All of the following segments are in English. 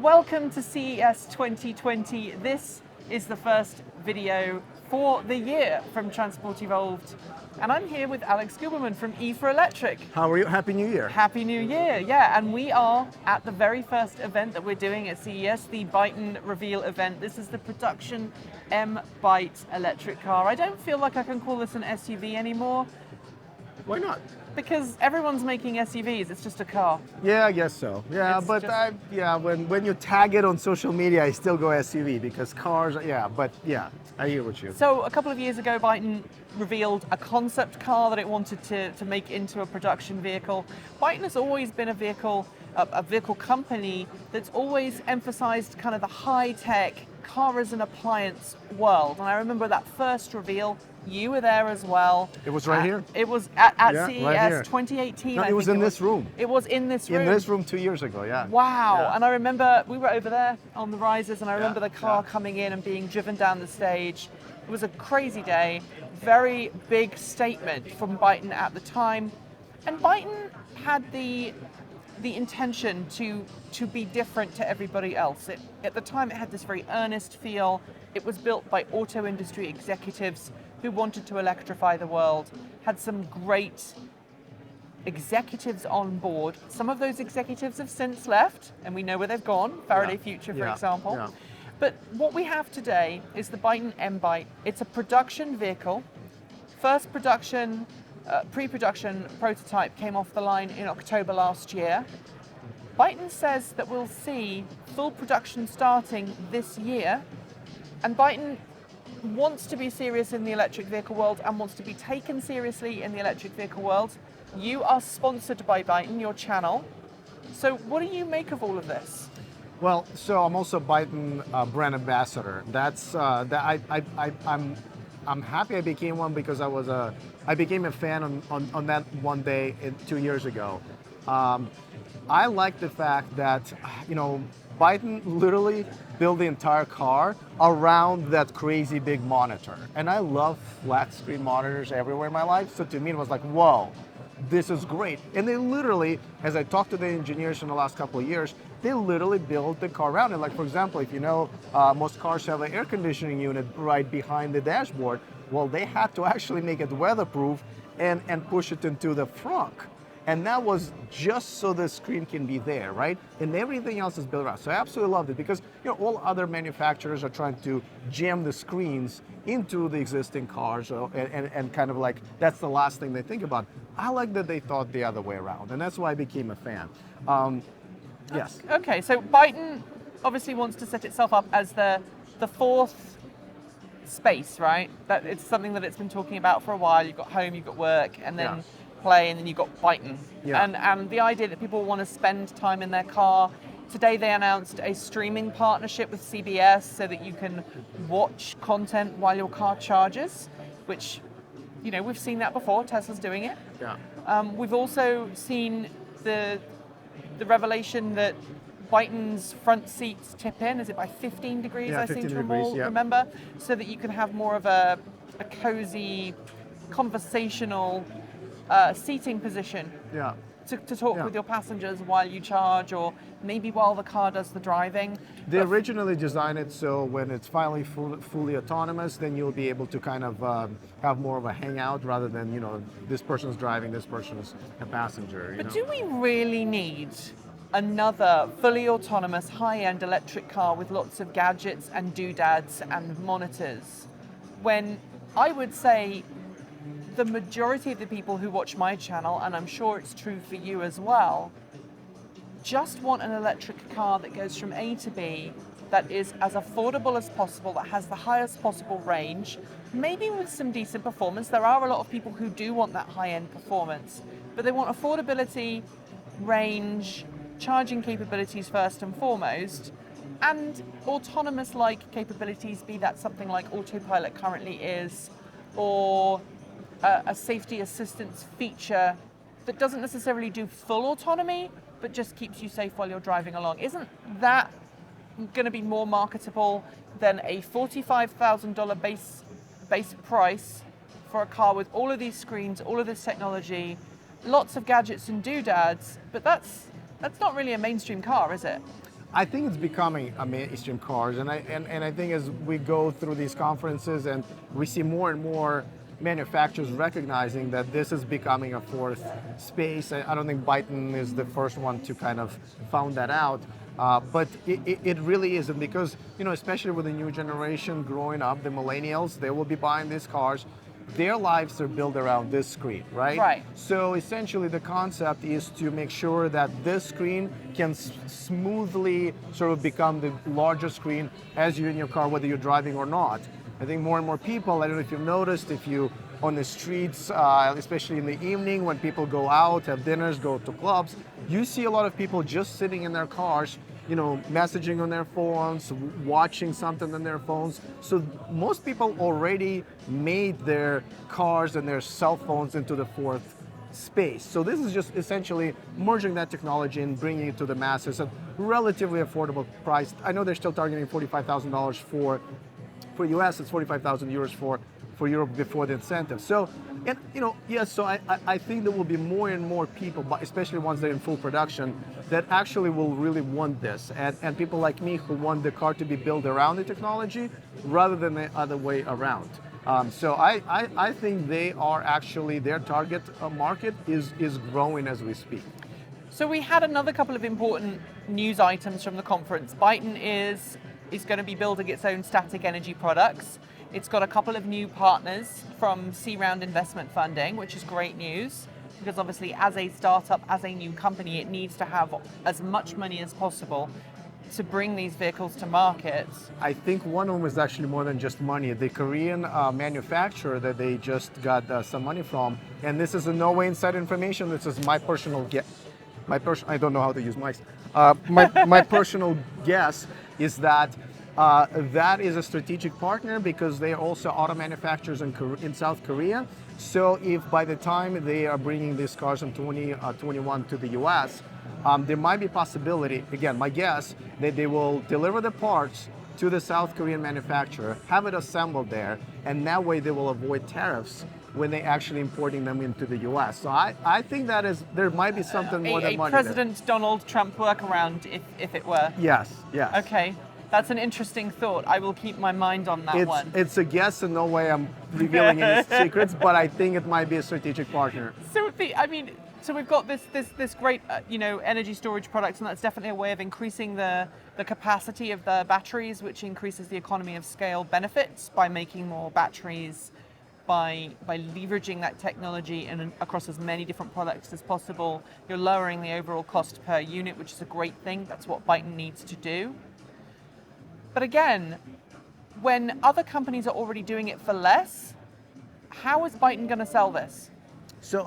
Welcome to CES 2020. This is the first video for the year from Transport Evolved. And I'm here with Alex Gilberman from E for Electric. How are you? Happy New Year. Happy New Year, yeah. And we are at the very first event that we're doing at CES, the Byton reveal event. This is the production M-Byte electric car. I don't feel like I can call this an SUV anymore. Why not? Because everyone's making SUVs, it's just a car. Yeah, I guess so. Yeah, It's but just- when you tag it on social media, I still go SUV because cars. Yeah, but yeah, I hear what you. So a couple of years ago, Byton revealed a concept car that it wanted to make into a production vehicle. Byton has always been a vehicle company that's always emphasized kind of the high-tech car as an appliance world. And I remember that first reveal, you were there as well. It was right here. It was at Yeah, CES right here. 2018. No, I it was think in this room. It was in this room. In this room 2 years ago. Yeah. Wow. Yeah. And I remember we were over there on the risers, and I remember the car yeah. coming in and being driven down the stage. It was a crazy day, very big statement from Byton at the time. And Byton had the intention to be different to everybody else. At the time, it had this very earnest feel. It was built by auto industry executives who wanted to electrify the world, had some great executives on board. Some of those executives have since left, and we know where they've gone, Faraday Future, for example. Yeah. But what we have today is the Byton MByte. It's a production vehicle. First production, pre-production prototype came off the line in October last year. Byton says that we'll see full production starting this year, and Byton wants to be serious in the electric vehicle world and wants to be taken seriously in the electric vehicle world. You are sponsored by Byton, your channel. So what do you make of all of this? Well, so I'm also Byton brand ambassador. That's I'm happy I became one because I became a fan on that one day 2 years ago. I like the fact that Byton literally built the entire car around that crazy big monitor, and I love flat screen monitors everywhere in my life. So to me, it was like, whoa, this is great. And they literally, as I talked to the engineers in the last couple of years, they literally built the car around it. Like, for example, if you know, most cars have an air conditioning unit right behind the dashboard. Well, they had to actually make it weatherproof and push it into the front. And that was just so the screen can be there, right? And everything else is built around. So I absolutely loved it because all other manufacturers are trying to jam the screens into the existing cars, and kind of like that's the last thing they think about. I like that they thought the other way around, and that's why I became a fan. Yes. Okay, so Byton obviously wants to set itself up as the fourth space, right? That it's something that it's been talking about for a while. You've got home, you've got work, and then play, and then you've got Byton. Yeah. And the idea that people want to spend time in their car. Today they announced a streaming partnership with CBS so that you can watch content while your car charges, which, we've seen that before. Tesla's doing it. Yeah. We've also seen the revelation that Byton's front seats tip in. Is it by 15 degrees? Yeah, I seem 15 to degrees, yeah. remember, so that you can have more of a cozy, conversational seating position. Yeah. To talk with your passengers while you charge, or maybe while the car does the driving. They originally designed it so when it's finally fully autonomous, then you'll be able to kind of have more of a hangout rather than, this person's driving, this person's a passenger. But do we really need another fully autonomous high-end electric car with lots of gadgets and doodads and monitors, when I would say the majority of the people who watch my channel, and I'm sure it's true for you as well, just want an electric car that goes from A to B, that is as affordable as possible, that has the highest possible range, maybe with some decent performance. There are a lot of people who do want that high-end performance, but they want affordability, range, charging capabilities first and foremost, and autonomous-like capabilities, be that something like autopilot currently is, or a safety assistance feature that doesn't necessarily do full autonomy, but just keeps you safe while you're driving along. Isn't that going to be more marketable than a $45,000 base price for a car with all of these screens, all of this technology, lots of gadgets and doodads? But that's not really a mainstream car, is it? I think it's becoming a mainstream cars, and I think as we go through these conferences and we see more and more manufacturers recognizing that this is becoming a fourth space. I don't think Byton is the first one to kind of found that out, but it really isn't, because especially with the new generation growing up, the millennials, they will be buying these cars. Their lives are built around this screen, right? Right. So essentially the concept is to make sure that this screen can smoothly sort of become the larger screen as you're in your car, whether you're driving or not. I think more and more people, I don't know if you've noticed, if you on the streets, especially in the evening when people go out, have dinners, go to clubs, you see a lot of people just sitting in their cars, messaging on their phones, watching something on their phones. So most people already made their cars and their cell phones into the fourth space. So this is just essentially merging that technology and bringing it to the masses at relatively affordable price. I know they're still targeting $45,000 for US, it's 45,000 euros for Europe before the incentive. So, and yes, so I think there will be more and more people, especially once they're in full production, that actually will really want this. And people like me who want the car to be built around the technology rather than the other way around. So I think they are actually, their target market is growing as we speak. So we had another couple of important news items from the conference. Byton is going to be building its own static energy products. It's got a couple of new partners from C-round investment funding, which is great news, because obviously as a startup, as a new company, it needs to have as much money as possible to bring these vehicles to market. I think one of them is actually more than just money. The Korean manufacturer that they just got some money from, and this is in no way inside information, this is my personal guess. I don't know how to use mics. My personal guess is that that is a strategic partner, because they are also auto manufacturers in South Korea. So if by the time they are bringing these cars in 2021 to the US, there might be possibility, again, my guess, that they will deliver the parts to the South Korean manufacturer, have it assembled there, and that way they will avoid tariffs when they actually importing them into the US. So I think that there might be something more than money President there. Donald Trump workaround, if it were. Yes. Okay. That's an interesting thought. I will keep my mind on that one. It's a guess, and no way I'm revealing any secrets, but I think it might be a strategic partner. So we've got this great energy storage product, and that's definitely a way of increasing the capacity of the batteries, which increases the economy of scale benefits by making more batteries, by leveraging that technology across as many different products as possible. You're lowering the overall cost per unit, which is a great thing. That's what Byton needs to do. But again, when other companies are already doing it for less, how is Byton going to sell this? So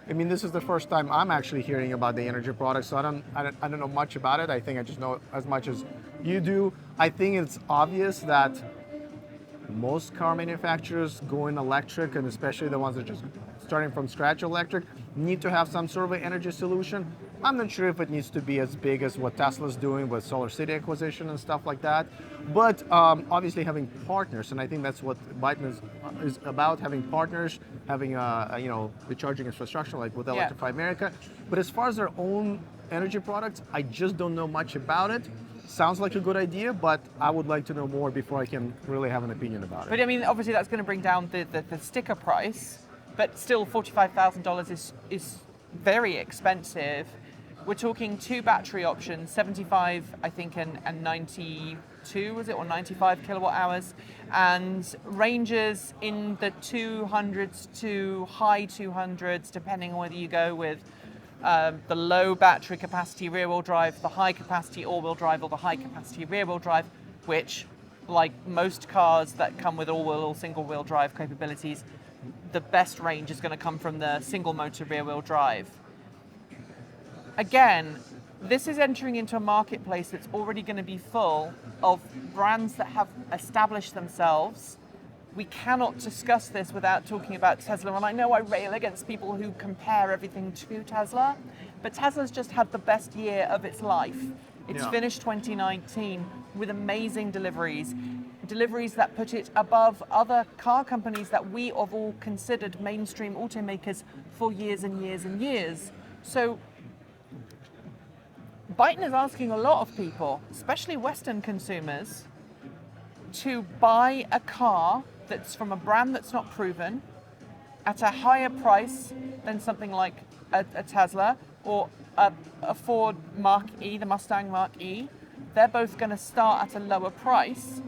this is the first time I'm actually hearing about the energy product, so I don't know much about it. I think I just know as much as you do. I think it's obvious that most car manufacturers going electric, and especially the ones that are just starting from scratch electric, need to have some sort of an energy solution. I'm not sure if it needs to be as big as what Tesla's doing with Solar City acquisition and stuff like that, but obviously having partners, and I think that's what Byton is about, having partners, having the charging infrastructure like with Electrify America. But as far as their own energy products, I just don't know much about it. Sounds like a good idea, but I would like to know more before I can really have an opinion about it. But obviously that's going to bring down the sticker price, but still $45,000 is very expensive. We're talking two battery options, 75, I think, and 92, was it, or 95 kilowatt hours, and ranges in the 200s to high 200s, depending on whether you go with the low battery capacity rear-wheel drive, the high capacity all-wheel drive, or the high capacity rear-wheel drive, which, like most cars that come with all-wheel or single-wheel drive capabilities, the best range is going to come from the single motor rear-wheel drive. Again, this is entering into a marketplace that's already going to be full of brands that have established themselves. We cannot discuss this without talking about Tesla, and I know I rail against people who compare everything to Tesla, but Tesla's just had the best year of its life. It's finished 2019 with amazing deliveries that put it above other car companies that we have all considered mainstream automakers for years and years and years. So Byton is asking a lot of people, especially Western consumers, to buy a car that's from a brand that's not proven at a higher price than something like a Tesla or a Ford Mark E, the Mustang Mark E. They're both going to start at a lower price.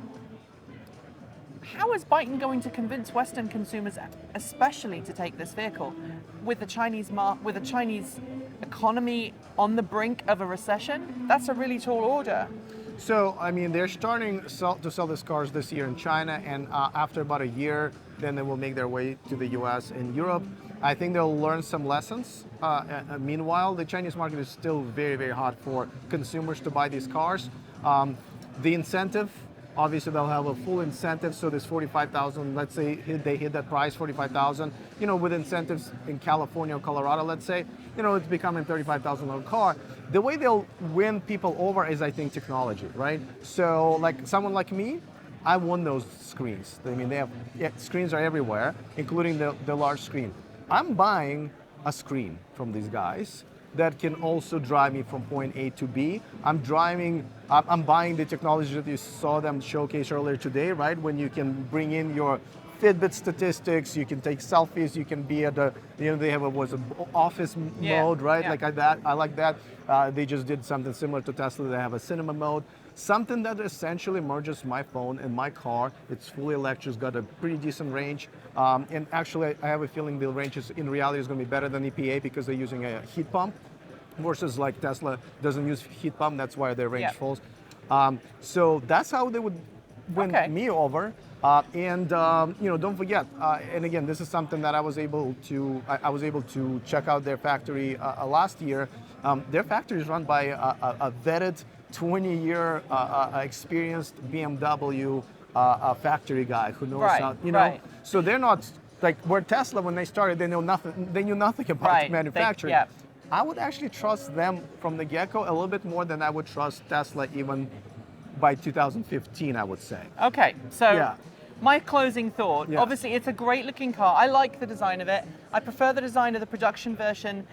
How is Byton going to convince Western consumers, especially to take this vehicle, with the Chinese economy on the brink of a recession? That's a really tall order. So, I mean, they're starting to sell these cars this year in China, and after about a year, then they will make their way to the US and Europe. I think they'll learn some lessons. Meanwhile, the Chinese market is still very, very hot for consumers to buy these cars. The incentive, obviously they'll have a full incentive, so this 45,000, let's say they hit that price, 45,000, with incentives in California or Colorado, let's say, it's becoming $35,000 car. The way they'll win people over is, I think, technology, right? So like someone like me, I want those screens. I mean, screens are everywhere, including the large screen. I'm buying a screen from these guys that can also drive me from point A to B. I'm buying the technology that you saw them showcase earlier today, right? When you can bring in your Fitbit statistics, you can take selfies, you can be at they have an office mode, right? Yeah. Like that. I like that. They just did something similar to Tesla. They have a cinema mode. Something that essentially merges my phone and my car. It's fully electric, it's got a pretty decent range. And actually, I have a feeling the range in reality is going to be better than EPA because they're using a heat pump versus like Tesla doesn't use heat pump. That's why their range falls. So that's how they would win me over. Don't forget. And again, this is something that I was able to check out their factory last year. Their factory is run by a vetted 20-year experienced BMW factory guy who knows how, Right. So they're not like where Tesla, when they started, they knew nothing about manufacturing. I would actually trust them from the get-go a little bit more than I would trust Tesla even by 2015, I would say. Okay, so my closing thought, obviously it's a great looking car. I like the design of it. I prefer the design of the production version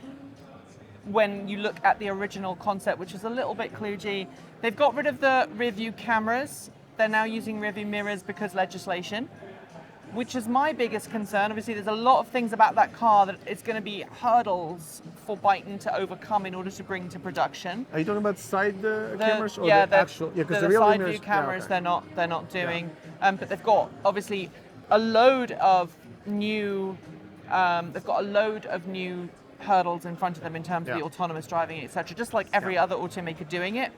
when you look at the original concept, which is a little bit kludgy. They've got rid of the rear view cameras. They're now using rear view mirrors because legislation, which is my biggest concern. Obviously, there's a lot of things about that car that it's going to be hurdles for Byton to overcome in order to bring to production. Are you talking about side cameras or the actual? Yeah, because the real side mirrors, view cameras they're not doing. But they've got obviously a load of new. They've got a load of new hurdles in front of them in terms of the autonomous driving, etc. Just like every other automaker doing it.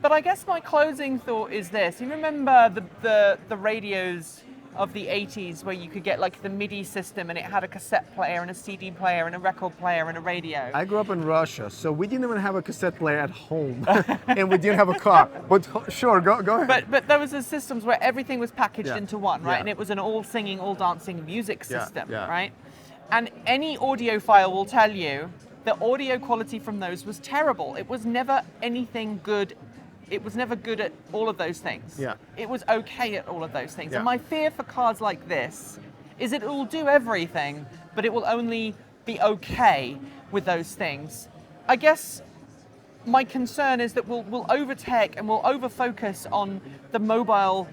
But I guess my closing thought is this: you remember the radios of the 80s where you could get like the MIDI system and it had a cassette player and a CD player and a record player and a radio. I grew up in Russia, so we didn't even have a cassette player at home and we didn't have a car. But sure, go ahead. But there was systems where everything was packaged into one, right? And it was an all singing, all dancing music system, right? And any audiophile will tell you the audio quality from those was terrible. It was never anything good. It was never good at all of those things. Yeah. It was okay at all of those things. And my fear for cars like this is it will do everything, but it will only be okay with those things. I guess my concern is that we'll overtake and we'll overfocus on the mobile,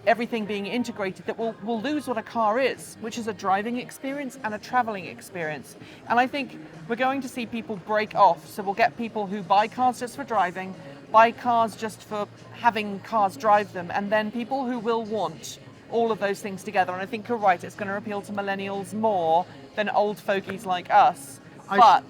everything being integrated, that we'll lose what a car is, which is a driving experience and a traveling experience. And I think we're going to see people break off. So we'll get people who buy cars just for driving, buy cars just for having cars drive them, and then people who will want all of those things together. And I think you're right, it's going to appeal to millennials more than old fogies like us. I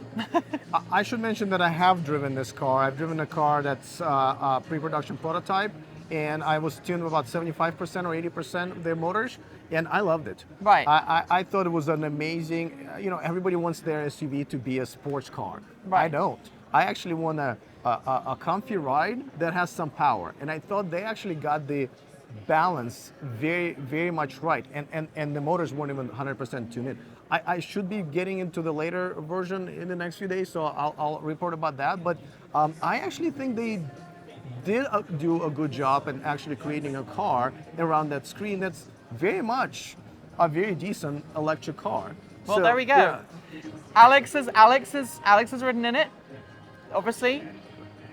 should mention that I have driven this car. I've driven a car that's a pre-production prototype, and I was tuned about 75% or 80% of their motors, and I loved it. Right. I thought it was an amazing, everybody wants their SUV to be a sports car. Right. I don't. I actually want a comfy ride that has some power, and I thought they actually got the balance very, very much right, and the motors weren't even 100% tuned in. I should be getting into the later version in the next few days, so I'll report about that, but I actually think they did do a good job in actually creating a car around that screen that's very much a very decent electric car. Well, so, there we go. Yeah. Alex has ridden in it, obviously.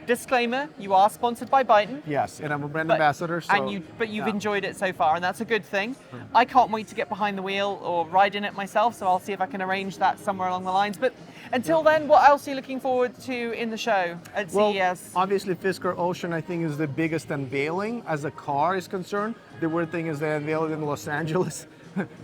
disclaimer, you are sponsored by Byton. Yes, and I'm a brand ambassador. So, But you've yeah. enjoyed it so far, and that's a good thing. I can't wait to get behind the wheel or ride in it myself, so I'll see if I can arrange that somewhere along the lines. But until then, what else are you looking forward to in the show at CES? Obviously, Fisker Ocean, I think, is the biggest unveiling as a car is concerned. The weird thing is they unveiled it in Los Angeles,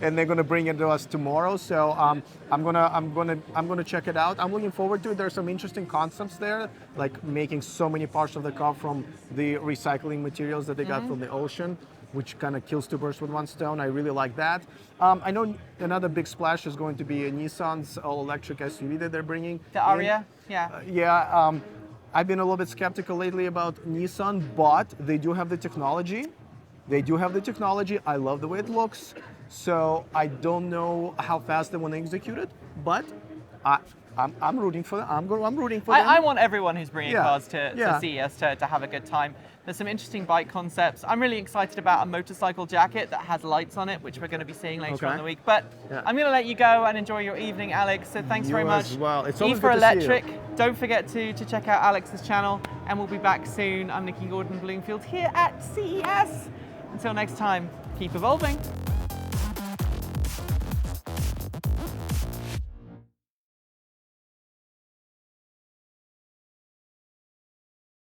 and they're going to bring it to us tomorrow. So I'm gonna check it out. I'm looking forward to it. There's some interesting concepts there, like making so many parts of the car from the recycling materials that they got from the ocean, which kind of kills two birds with one stone. I really like that. I know another big splash is going to be a Nissan's all-electric SUV that they're bringing. The Aria, yeah. I've been a little bit skeptical lately about Nissan, but they do have the technology. I love the way it looks. So I don't know how fast they want to execute it, but I'm rooting for them. I'm rooting for them. I want everyone who's bringing cars to Yeah. CES to have a good time. There's some interesting bike concepts. I'm really excited about a motorcycle jacket that has lights on it, which we're going to be seeing later on in the week. But I'm going to let you go and enjoy your evening, Alex. So thanks very much. As well. It's E always for good to see you. Electric. Don't forget to check out Alex's channel, and we'll be back soon. I'm Nikki Gordon-Bloomfield here at CES. Until next time, keep evolving.